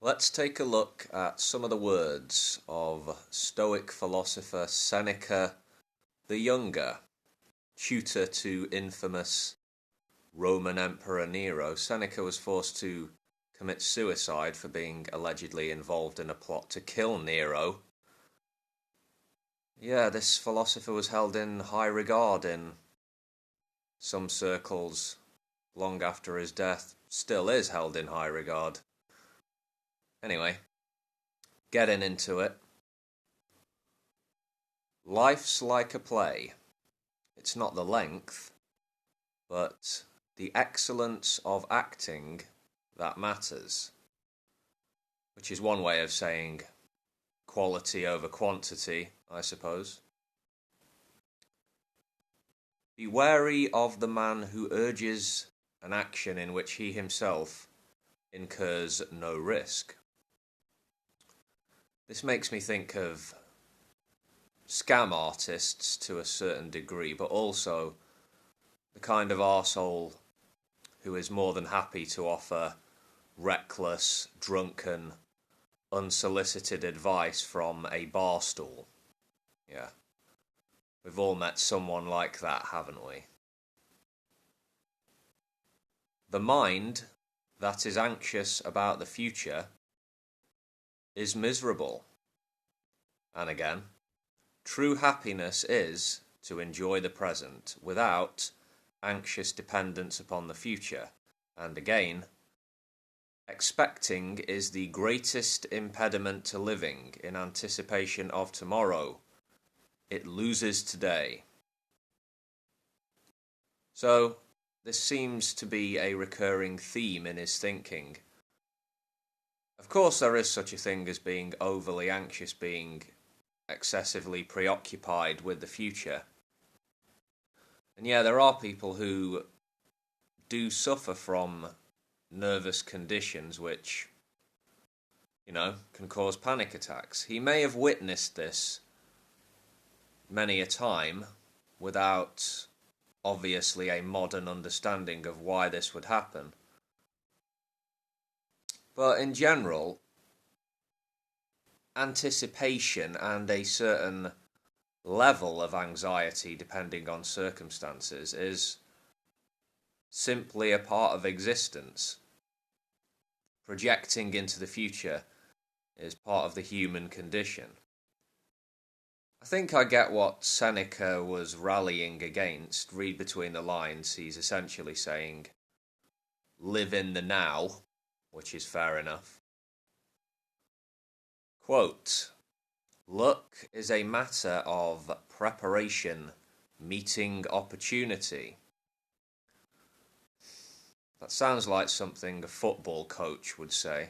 Let's take a look at some of the words of Stoic philosopher Seneca the Younger, tutor to infamous Roman Emperor Nero. Seneca was forced to commit suicide for being allegedly involved in a plot to kill Nero. Yeah, this philosopher was held in high regard in some circles long after his death, still is held in high regard. Anyway, getting into it. Life's like a play. It's not the length, but the excellence of acting that matters. Which is one way of saying quality over quantity, I suppose. Be wary of the man who urges an action in which he himself incurs no risk. This makes me think of scam artists to a certain degree, but also the kind of arsehole who is more than happy to offer reckless, drunken, unsolicited advice from a bar stool. Yeah. We've all met someone like that, haven't we? The mind that is anxious about the future is miserable. And again, true happiness is to enjoy the present without anxious dependence upon the future. And again, expecting is the greatest impediment to living in anticipation of tomorrow. It loses today. So, this seems to be a recurring theme in his thinking. Of course, there is such a thing as being overly anxious, being excessively preoccupied with the future. And yeah, there are people who do suffer from nervous conditions which, can cause panic attacks. He may have witnessed this many a time without obviously a modern understanding of why this would happen. But in general, anticipation and a certain level of anxiety, depending on circumstances, is simply a part of existence. Projecting into the future is part of the human condition. I think I get what Seneca was rallying against. Read between the lines, he's essentially saying, live in the now, which is fair enough. Quote, luck is a matter of preparation, meeting opportunity. That sounds like something a football coach would say.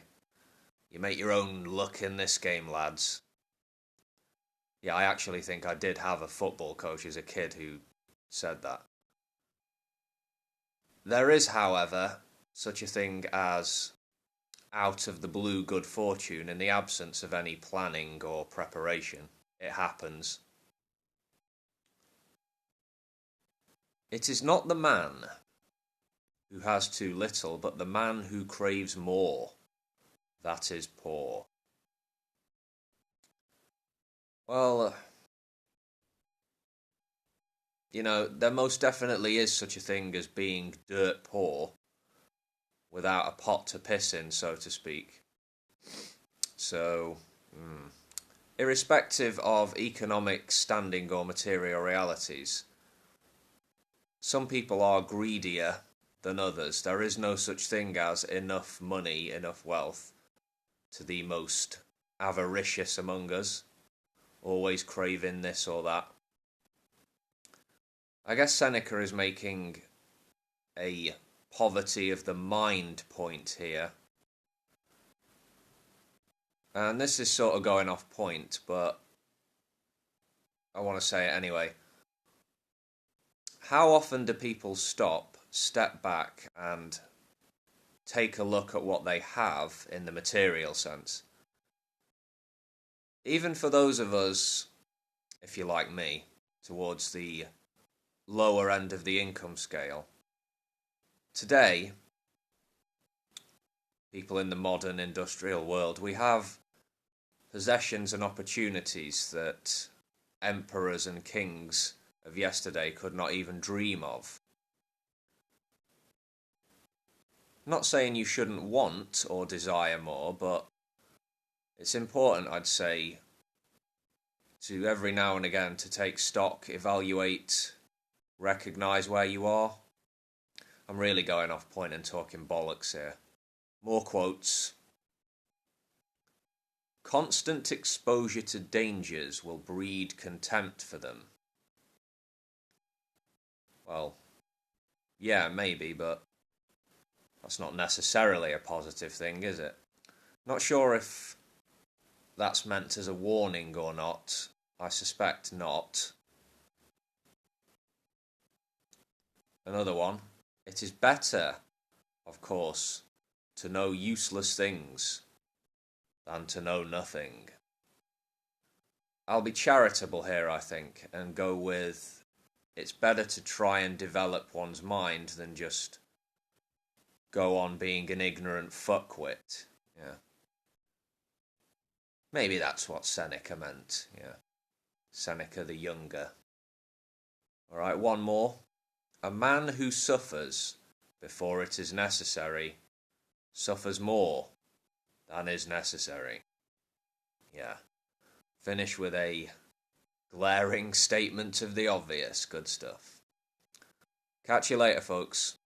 You make your own luck in this game, lads. Yeah, I actually think I did have a football coach as a kid who said that. There is, however, such a thing as out of the blue good fortune in the absence of any planning or preparation. It happens. It is not the man who has too little, but the man who craves more that is poor. Well, there most definitely is such a thing as being dirt poor without a pot to piss in, so to speak. So, irrespective of economic standing or material realities, some people are greedier than others. There is no such thing as enough money, enough wealth to the most avaricious among us, always craving this or that. I guess Seneca is making a poverty of the mind point here. And this is sort of going off point, but I want to say it anyway. How often do people stop, step back, and take a look at what they have in the material sense? Even for those of us, if you're like me, towards the lower end of the income scale, today, people in the modern industrial world, we have possessions and opportunities that emperors and kings of yesterday could not even dream of. I'm not saying you shouldn't want or desire more, but it's important, I'd say, to every now and again to take stock, evaluate, recognise where you are. I'm really going off point and talking bollocks here. More quotes. Constant exposure to dangers will breed contempt for them. Well, yeah, maybe, but that's not necessarily a positive thing, is it? Not sure if that's meant as a warning or not. I suspect not. Another one. It is better, of course, to know useless things than to know nothing. I'll be charitable here, I think, and go with it's better to try and develop one's mind than just go on being an ignorant fuckwit. Yeah. Maybe that's what Seneca meant. Yeah. Seneca the Younger. Alright, one more. A man who suffers before it is necessary suffers more than is necessary. Yeah. Finish with a glaring statement of the obvious. Good stuff. Catch you later, folks.